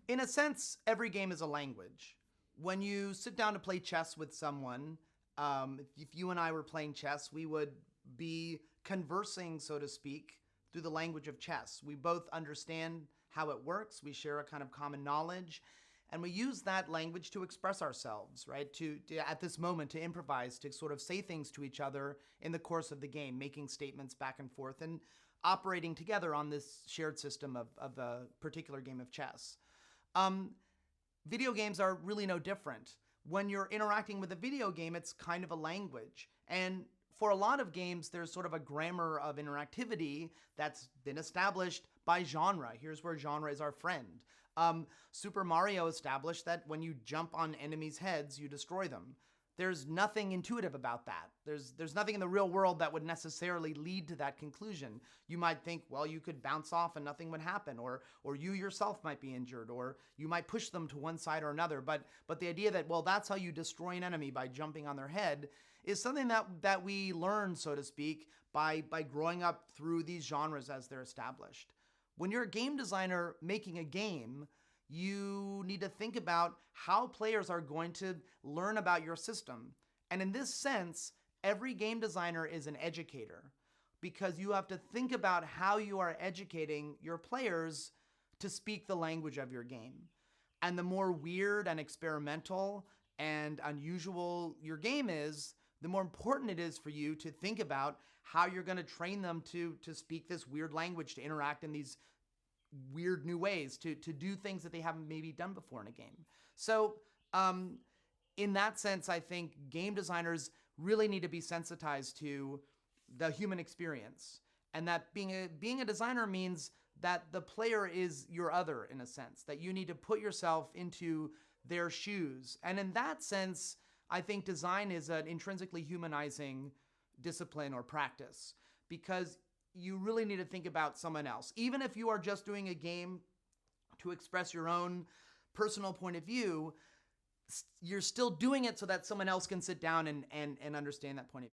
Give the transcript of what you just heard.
In a sense, every game is a language. When you sit down to play chess with someone, if you and I were playing chess, we would be conversing, so to speak, through the language of chess. We both understand how it works, we share a kind of common knowledge, and we use that language to express ourselves, right? At this moment, to improvise, to sort of say things to each other in the course of the game, making statements back and forth, and operating together on this shared system of a particular game of chess. Um, Video games are really no different. When you're interacting with a video game, it's kind of a language. And for a lot of games, there's sort of a grammar of interactivity that's been established by genre. Here's where genre is our friend. Super Mario established that when you jump on enemies' heads, you destroy them. There's nothing intuitive about that. There's nothing in the real world that would necessarily lead to that conclusion. You might think, well, you could bounce off and nothing would happen, or you yourself might be injured, or you might push them to one side or another. But the idea that, well, that's how you destroy an enemy, by jumping on their head, is something that we learn, so to speak, by growing up through these genres as they're established. When you're a game designer making a game, you need to think about how players are going to learn about your system. And in this sense, every game designer is an educator, because you have to think about how you are educating your players to speak the language of your game. And the more weird and experimental and unusual your game is, the more important it is for you to think about how you're going to train them to speak this weird language, to interact in these weird new ways, to do things that they haven't maybe done before in a game. So in that sense, I think game designers really need to be sensitized to the human experience, and that being a designer means that the player is your other, in a sense, that you need to put yourself into their shoes. And in that sense, I think design is an intrinsically humanizing discipline or practice, because you really need to think about someone else. Even if you are just doing a game to express your own personal point of view, you're still doing it so that someone else can sit down and understand that point of view.